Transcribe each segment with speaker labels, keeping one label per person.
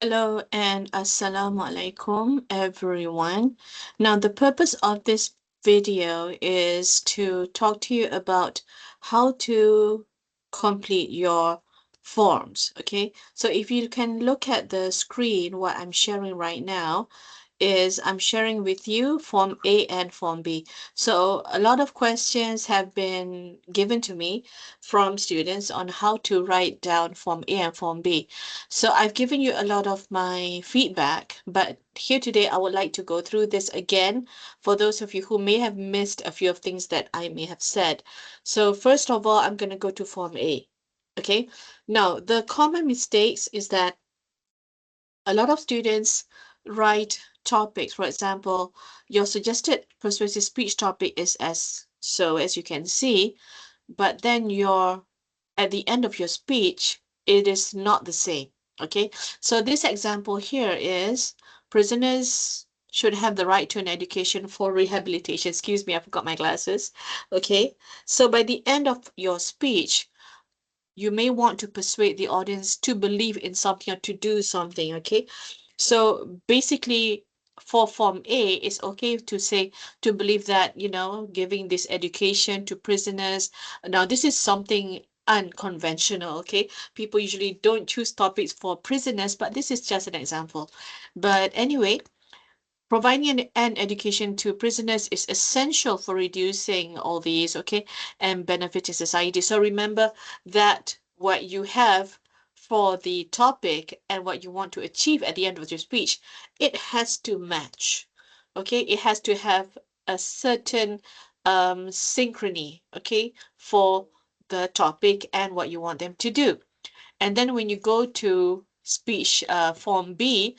Speaker 1: Hello and assalamu alaikum everyone. Now the purpose of this video is to talk to you about how to complete your forms. Okay, so if you can look at the screen, what I'm sharing right now is I'm sharing with you Form A and Form B. So a lot of questions have been given to me from students on how to write down Form A and Form B. So I've given you a lot of my feedback, but here today I would like to go through this again for those of you who may have missed a few of things that I may have said. So first of all, I'm going to go to Form A. Okay. Now, the common mistakes is that a lot of students write topics. For example, your suggested persuasive speech topic is as you can see, but then your at the end of your speech, it is not the same. Okay, so this example here is prisoners should have the right to an education for rehabilitation. Excuse me, I forgot my glasses. Okay, so by the end of your speech, you may want to persuade the audience to believe in something or to do something. Okay, so basically for Form A, it's okay to say to believe that, giving this education to prisoners. Now, this is something unconventional. Okay, people usually don't choose topics for prisoners, but this is just an example. But anyway, providing an education to prisoners is essential for reducing all these, okay, and benefiting society. So remember that what you have for the topic and what you want to achieve at the end of your speech, it has to match, okay? It has to have a certain synchrony, okay, for the topic and what you want them to do. And then when you go to speech Form B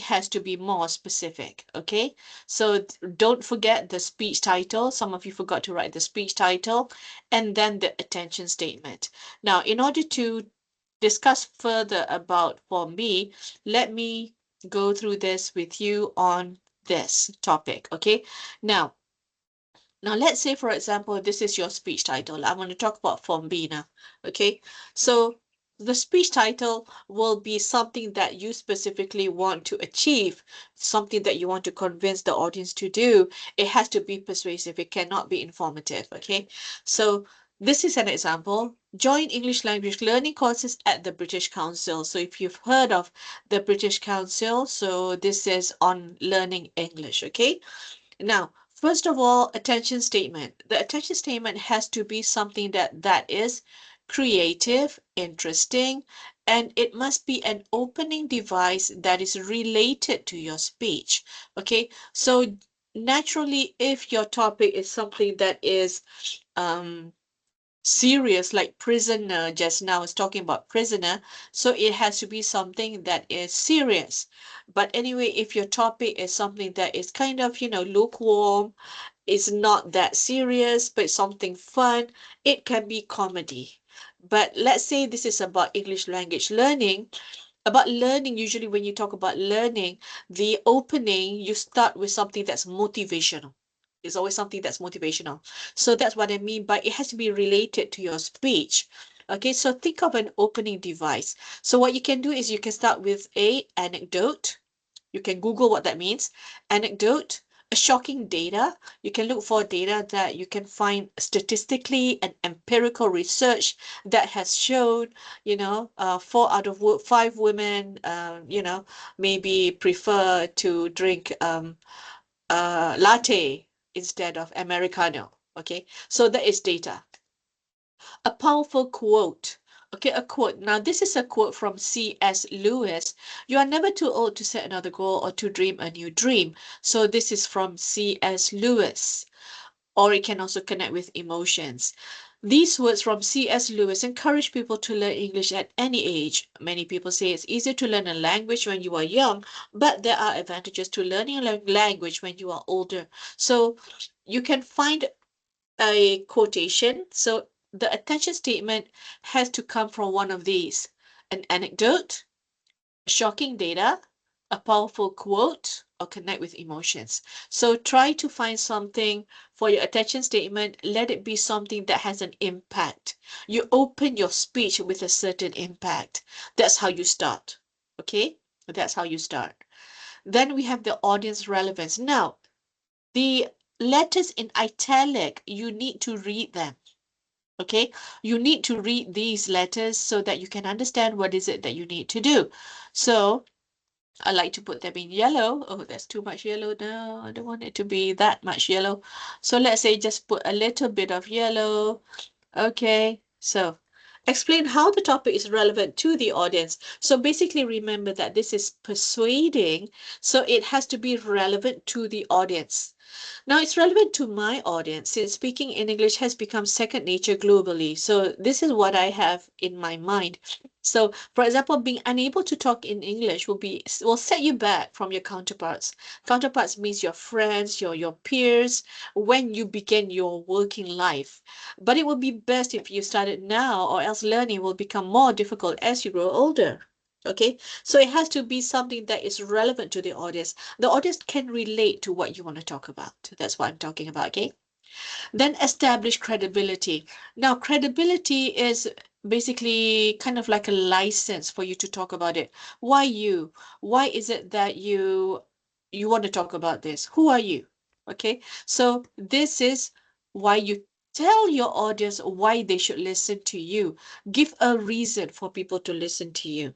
Speaker 1: has to be more specific. Okay, so don't forget the speech title. Some of you forgot to write the speech title and then the attention statement. Now, in order to discuss further about Form B, let me go through this with you on this topic. Okay, now let's say, for example, this is your speech title. I want to talk about Form B now. Okay, so the speech title will be something that you specifically want to achieve, something that you want to convince the audience to do. It has to be persuasive. It cannot be informative. Okay, so this is an example. Join English language learning courses at the British Council. So if you've heard of the British Council, so this is on learning English. Okay, now, first of all, attention statement. The attention statement has to be something that is creative, interesting, and it must be an opening device that is related to your speech. Okay, so naturally, if your topic is something that is um serious, like prisoner, just now I was talking about prisoner, so it has to be something that is serious. But anyway, if your topic is something that is kind of, lukewarm, it's not that serious, but something fun, it can be comedy. But let's say this is about English language learning. About learning, usually when you talk about learning, the opening, you start with something that's motivational. It's always something that's motivational. So that's what I mean by it has to be related to your speech. Okay, so think of an opening device. So what you can do is you can start with a anecdote. You can Google what that means. Anecdote, a shocking data. You can look for data that you can find statistically and empirical research that has shown, four out of five women, maybe prefer to drink latte instead of Americano. Okay, so that is data. A powerful quote. Okay, a quote. Now, this is a quote from C.S. Lewis. You are never too old to set another goal or to dream a new dream. So, this is from C.S. Lewis, or it can also connect with emotions. These words from C.S. Lewis encourage people to learn English at any age. Many people say it's easier to learn a language when you are young, but there are advantages to learning a language when you are older. So, you can find a quotation. So the attention statement has to come from one of these: an anecdote, shocking data, a powerful quote, or connect with emotions. So try to find something for your attention statement. Let it be something that has an impact. You open your speech with a certain impact. That's how you start. Okay? That's how you start. Then we have the audience relevance. Now, the letters in italic, you need to read them. Okay, you need to read these letters so that you can understand what is it that you need to do. So I like to put them in yellow. Oh, that's too much yellow. No, I don't want it to be that much yellow. So let's say just put a little bit of yellow. Okay, so explain how the topic is relevant to the audience. So basically remember that this is persuading, so it has to be relevant to the audience. Now, it's relevant to my audience since speaking in English has become second nature globally. So, this is what I have in my mind. So, for example, being unable to talk in English will set you back from your counterparts. Counterparts means your friends, your peers when you begin your working life. But it would be best if you started now, or else learning will become more difficult as you grow older. Okay, so it has to be something that is relevant to the audience. The audience can relate to what you want to talk about. That's what I'm talking about, okay? Then establish credibility. Now, credibility is basically kind of like a license for you to talk about it. Why you? Why is it that you want to talk about this? Who are you? Okay? So, this is why you tell your audience why they should listen to you. Give a reason for people to listen to you.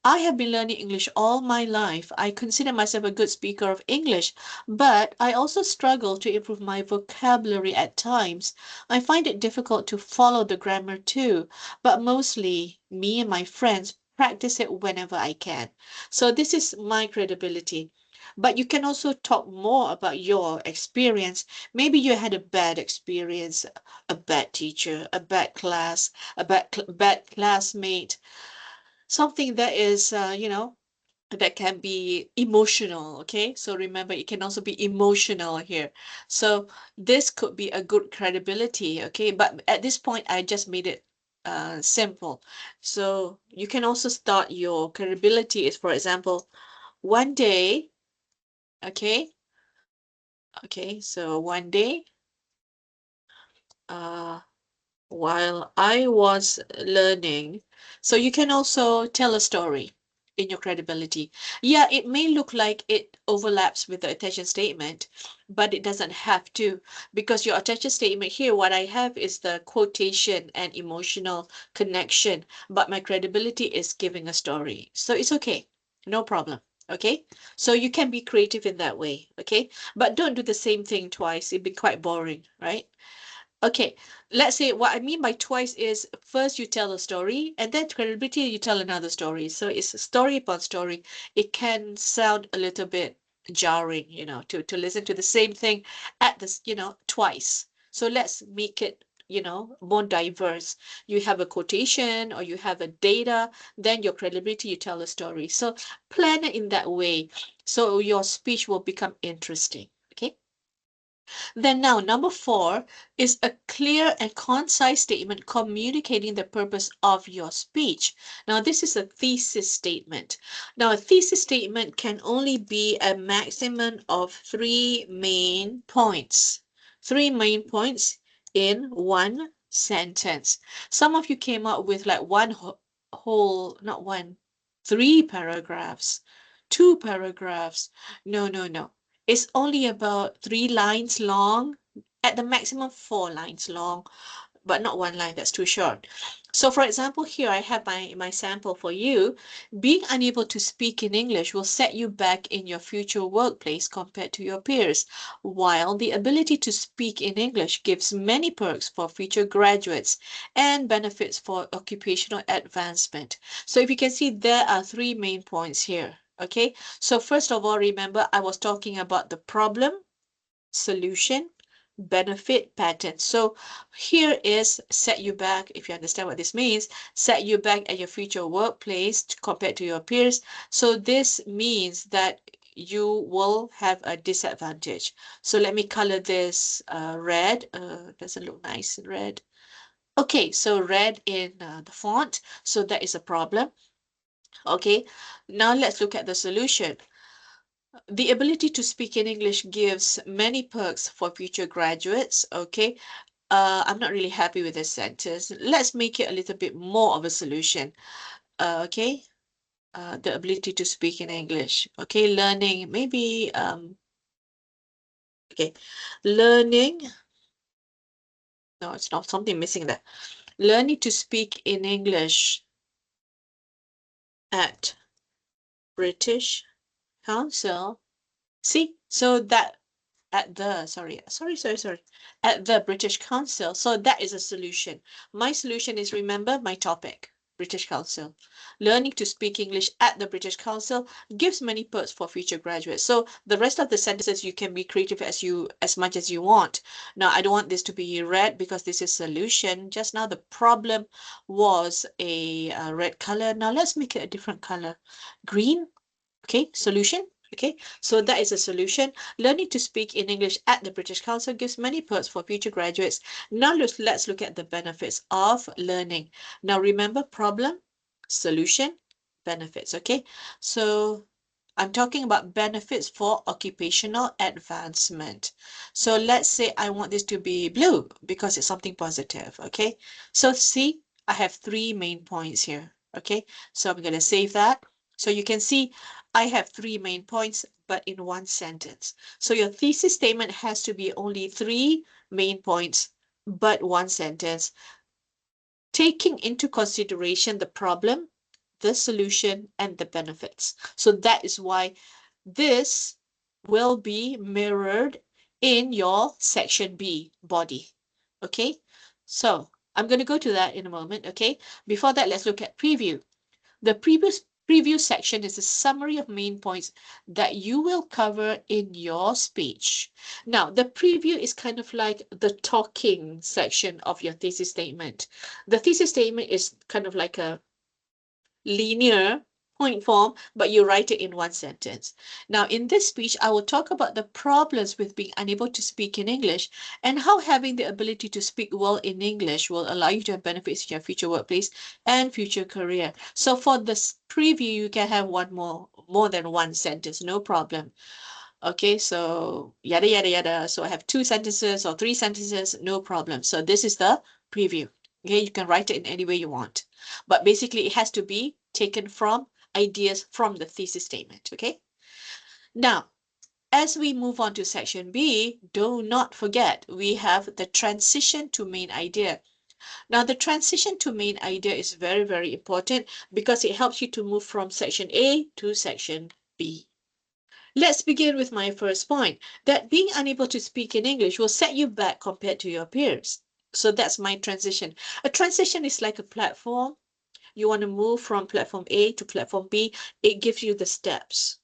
Speaker 1: I have been learning English all my life. I consider myself a good speaker of English, but I also struggle to improve my vocabulary at times. I find it difficult to follow the grammar too, but mostly me and my friends practice it whenever I can. So this is my credibility. But you can also talk more about your experience. Maybe you had a bad experience, a bad teacher, a bad class, bad classmate, something that is that can be emotional. Okay, so remember it can also be emotional here. So this could be a good credibility. Okay, but at this point I just made it simple. So you can also start your credibility is, for example, one day. Okay, so one day, uh while I was learning. So you can also tell a story in your credibility. Yeah, it may look like it overlaps with the attention statement, but it doesn't have to, because your attention statement here, what I have is the quotation and emotional connection, but my credibility is giving a story. So it's okay. No problem. Okay, so you can be creative in that way. Okay, but don't do the same thing twice. It'd be quite boring, right? Okay, let's say what I mean by twice is first you tell a story and then credibility you tell another story. So it's story upon story. It can sound a little bit jarring, to listen to the same thing at this, twice. So let's make it, more diverse. You have a quotation or you have a data, then your credibility, you tell a story. So plan it in that way so your speech will become interesting. Okay. Then now, number four is a clear and concise statement communicating the purpose of your speech. Now, this is a thesis statement. Now, a thesis statement can only be a maximum of three main points. Three main points in one sentence. Some of you came up with like one whole, not one, three paragraphs, two paragraphs. No, no, no. It's only about 3 lines long, at the maximum 4 lines long, but not one line, that's too short. So for example, here I have my sample for you. Being unable to speak in English will set you back in your future workplace compared to your peers, while the ability to speak in English gives many perks for future graduates and benefits for occupational advancement. So if you can see, there are three main points here. Okay, so first of all, remember I was talking about the problem, solution, benefit, pattern. So here is set you back, if you understand what this means, set you back at your future workplace compared to your peers. So this means that you will have a disadvantage. So let me color this red. Doesn't look nice in red. Okay, so red in the font. So that is a problem. Okay, now let's look at the solution. The ability to speak in English gives many perks for future graduates. Okay, I'm not really happy with this sentence. Let's make it a little bit more of a solution. Okay, the ability to speak in English. Okay, learning, maybe, okay, learning, no, it's not something missing there. Learning to speak in English at British Council. See, so that at the, sorry, at the British Council. So that is a solution. My solution is, remember my topic, British Council. Learning to speak English at the British Council gives many perks for future graduates. So the rest of the sentences you can be creative as much as you want. Now I don't want this to be red because this is solution. Just now the problem was a red color. Now let's make it a different color. Green. Okay, solution. Okay, so that is a solution. Learning to speak in English at the British Council gives many perks for future graduates. Now let's look at the benefits of learning. Now remember, problem, solution, benefits. Okay, so I'm talking about benefits for occupational advancement. So let's say I want this to be blue because it's something positive. Okay, so see, I have three main points here. Okay, so I'm going to save that. So you can see I have three main points, but in one sentence. So your thesis statement has to be only three main points, but one sentence, taking into consideration the problem, the solution, and the benefits. So that is why this will be mirrored in your section B body. Okay, so I'm going to go to that in a moment. Okay, before that, let's look at preview. The previous preview section is a summary of main points that you will cover in your speech. Now, the preview is kind of like the talking section of your thesis statement. The thesis statement is kind of like a linear point form, but you write it in one sentence. Now, in this speech, I will talk about the problems with being unable to speak in English and how having the ability to speak well in English will allow you to have benefits in your future workplace and future career. So for this preview, you can have more than one sentence, no problem. Okay, so yada, yada, yada. So I have two sentences or three sentences, no problem. So this is the preview. Okay, you can write it in any way you want. But basically, it has to be taken from ideas from the thesis statement. Okay, now, as we move on to section B, do not forget we have the transition to main idea. Now, the transition to main idea is very, very important because it helps you to move from section A to section B. Let's begin with my first point, that being unable to speak in English will set you back compared to your peers. So that's my transition. A transition is like a platform. You want to move from platform A to platform B. It gives you the steps.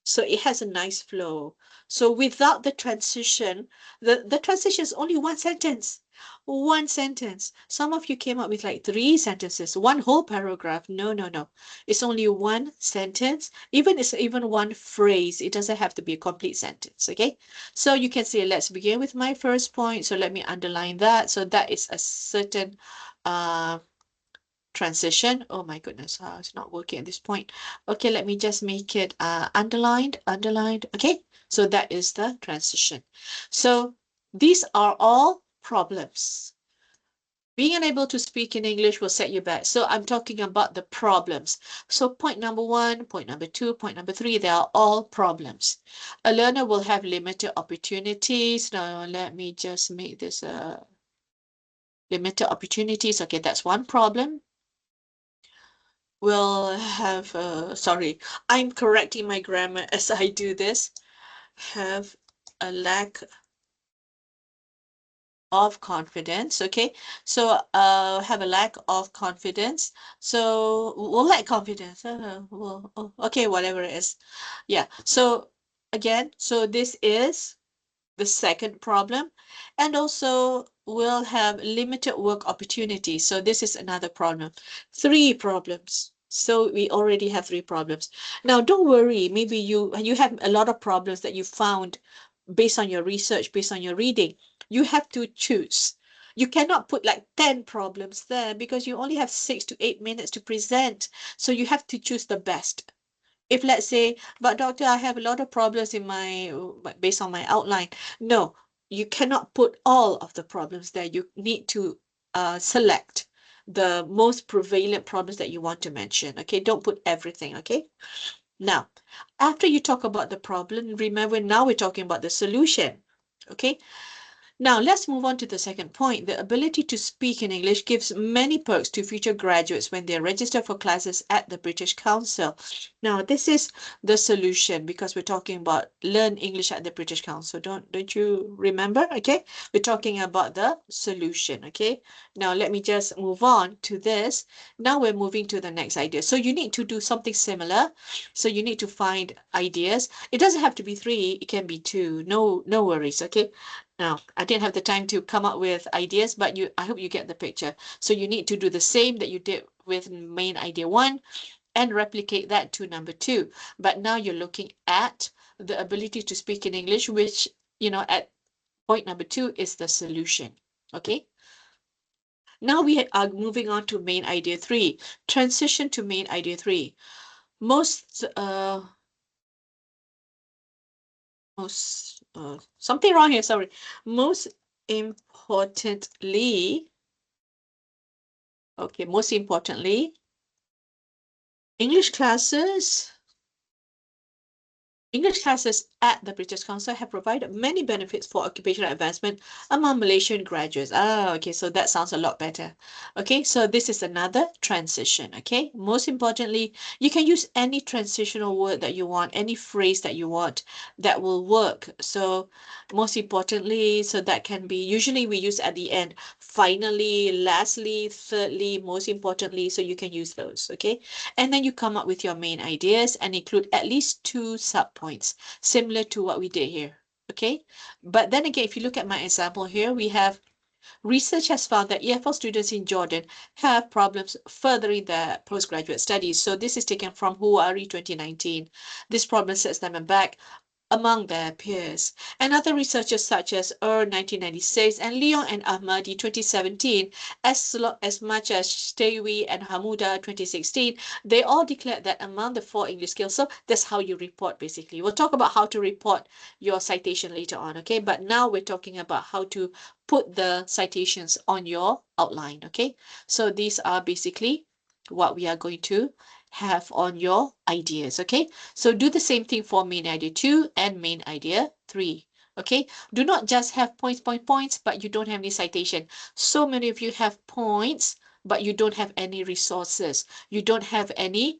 Speaker 1: So it has a nice flow. So without the transition, the transition is only one sentence. One sentence. Some of you came up with like three sentences, one whole paragraph. No, no, no. It's only one sentence. It's even one phrase. It doesn't have to be a complete sentence. Okay. So you can say, let's begin with my first point. So let me underline that. So that is a certain transition. Oh my goodness, it's not working at this point. Okay, let me just make it underlined. Okay, so that is the transition. So these are all problems. Being unable to speak in English will set you back. So I'm talking about the problems. So point number one, point number two, point number three, they are all problems. A learner will have limited opportunities. Now let me just make this limited opportunities. Okay, that's one problem. Will have, sorry, I'm correcting my grammar as I do this, have a lack of confidence. Okay, so have a lack of confidence. So we'll lack confidence. Okay, whatever it is. Yeah, so again, so this is the second problem, and also will have limited work opportunities. So this is another problem. Three problems. So we already have three problems. Now, don't worry. Maybe you have a lot of problems that you found based on your research, based on your reading. You have to choose. You cannot put like 10 problems there because you only have 6 to 8 minutes to present. So you have to choose the best. If let's say, but doctor, I have a lot of problems in based on my outline. No, you cannot put all of the problems there. You need to select. the most prevalent problems that you want to mention. Okay, don't put everything. Okay. Now, after you talk about the problem, remember now we're talking about the solution. Okay. Now, let's move on to the second point. The ability to speak in English gives many perks to future graduates when they register for classes at the British Council. Now, this is the solution because we're talking about learn English at the British Council. Don't you remember? Okay, we're talking about the solution. Okay, now let me just move on to this. Now we're moving to the next idea. So you need to do something similar. So you need to find ideas. It doesn't have to be three. It can be two. No worries. Okay. Now, I didn't have the time to come up with ideas, but I hope you get the picture. So you need to do the same that you did with main idea one and replicate that to number two. But now you're looking at the ability to speak in English, which, at point number two is the solution. Okay. Now we are moving on to main idea three. Transition to main idea three. Most, something wrong here, sorry. Most importantly, most importantly, English classes at the British Council have provided many benefits for occupational advancement among Malaysian graduates. Okay, so that sounds a lot better. Okay, so this is another transition. Okay, most importantly, you can use any transitional word that you want, any phrase that you want that will work. So most importantly, so that can be, usually we use at the end, finally, lastly, thirdly, most importantly, so you can use those. Okay, and then you come up with your main ideas and include at least two subpoints, similar to what we did here. Okay, but then again, if you look at my example here, we have research has found that EFL students in Jordan have problems furthering their postgraduate studies. So this is taken from Huari 2019. This problem sets them back among their peers. And other researchers such as 1996 and Leon and Ahmadi 2017, as much as Stewi and Hamuda 2016, they all declared that among the four English skills. So that's how you report basically. We'll talk about how to report your citation later on, okay? But now we're talking about how to put the citations on your outline, okay? So these are basically what we are going to have on your ideas, okay? So do the same thing for main idea 2 and main idea 3, okay? Do not just have points, but you don't have any citation. So many of you have points, but you don't have any resources. You don't have any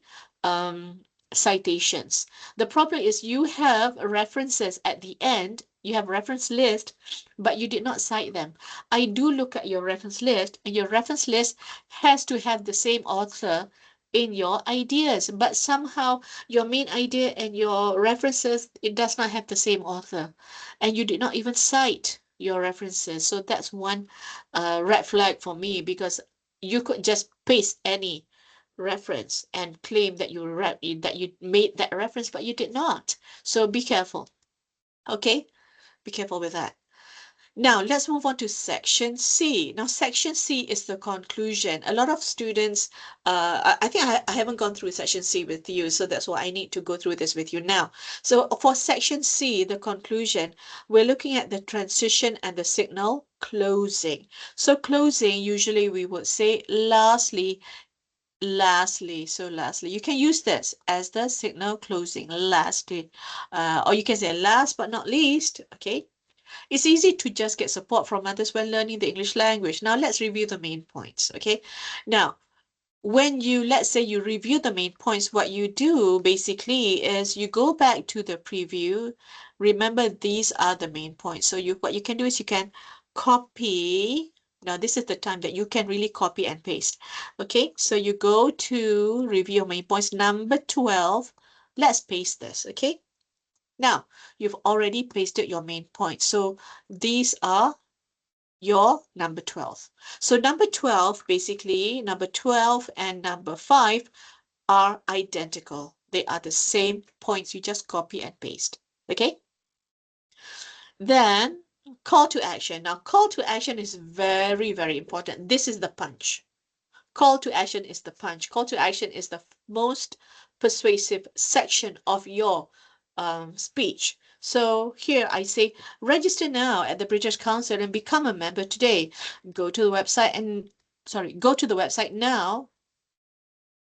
Speaker 1: citations. The problem is you have references at the end, you have reference list, but you did not cite them. I do look at your reference list, and your reference list has to have the same author in your ideas, but somehow your main idea and your references, it does not have the same author, and you did not even cite your references. So that's one red flag for me, because you could just paste any reference and claim that you made that reference, but you did not. So be careful. Okay, be careful with that. Now, let's move on to section C. Now, section C is the conclusion. A lot of students, I think I haven't gone through section C with you, so that's why I need to go through this with you now. So for section C, the conclusion, we're looking at the transition and the signal closing. So closing, usually we would say lastly, so lastly, you can use this as the signal closing, lastly, or you can say last but not least, okay? It's easy to just get support from others when learning the English language. Now let's review the main points, okay? Now, when let's say you review the main points, what you do basically is you go back to the preview. Remember, these are the main points. So what you can do is you can copy. Now, this is the time that you can really copy and paste. Okay, so you go to review your main points, number 12. Let's paste this, okay? Now, you've already pasted your main points. So these are your number 12. So number 12, basically, number 12 and number 5 are identical. They are the same points. You just copy and paste. Okay? Then, call to action. Now, call to action is very, very important. This is the punch. Call to action is the punch. Call to action is the most persuasive section of your speech. So here I say, register now at the British Council and become a member today. Go to the website and go to the website now.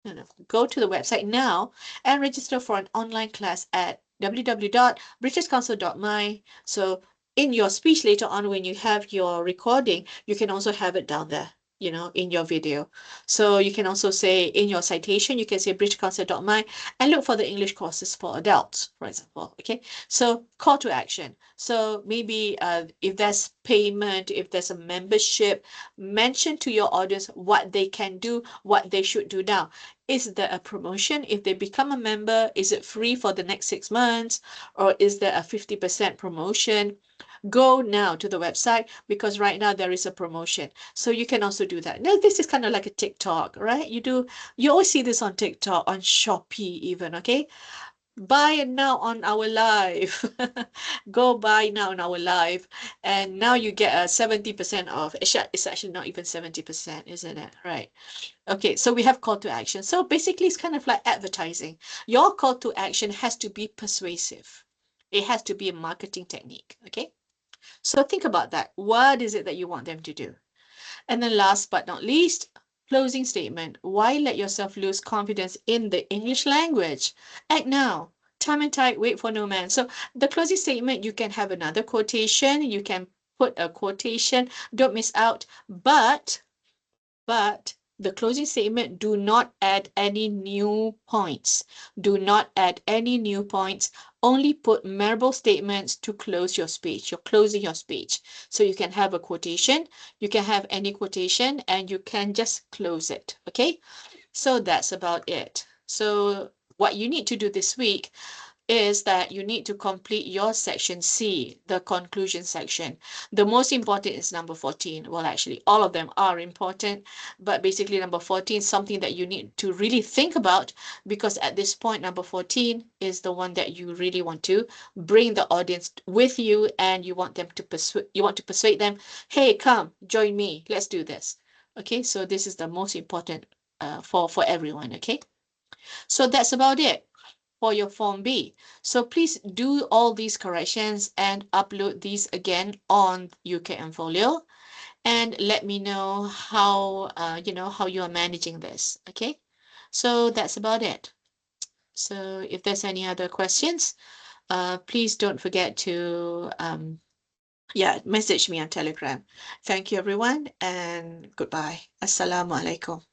Speaker 1: No, go to the website now and register for an online class at www.britishcouncil.my. So in your speech later on, when you have your recording, you can also have it down there, in your video. So you can also say in your citation, you can say britishcouncil.my and look for the English courses for adults, for example. Okay. So call to action. So maybe if there's payment, if there's a membership, mention to your audience what they can do, what they should do now. Is there a promotion? If they become a member, is it free for the next 6 months? Or is there a 50% promotion? Go now to the website because right now there is a promotion. So you can also do that. Now, this is kind of like a TikTok, right? You always see this on TikTok, on Shopee even, okay? Buy it now on our live. Go buy now on our live. And now you get a 70% off. It's actually not even 70%, isn't it? Right. Okay, so we have call to action. So basically, it's kind of like advertising. Your call to action has to be persuasive. It has to be a marketing technique. Okay, so think about that. What is it that you want them to do? And then last but not least, closing statement. Why let yourself lose confidence in the English language? Act now. Time and tide, wait for no man. So the closing statement, you can have another quotation. You can put a quotation. Don't miss out. But the closing statement, do not add any new points. Do not add any new points. Only put memorable statements to close your speech. You're closing your speech. So you can have a quotation, you can have any quotation, and you can just close it. Okay? So that's about it. So what you need to do this week is that you need to complete your section C, the conclusion section. The most important is number 14. Well, actually, all of them are important, but basically number 14 is something that you need to really think about because at this point, number 14 is the one that you really want to bring the audience with you and you want to persuade them, hey, come, join me, let's do this. Okay, so this is the most important for everyone, okay? So that's about it for your Form B. So please do all these corrections and upload these again on UKM Folio and let me know how you are managing this. Okay, so that's about it. So if there's any other questions, please don't forget to message me on Telegram. Thank you everyone and goodbye. Assalamu alaikum.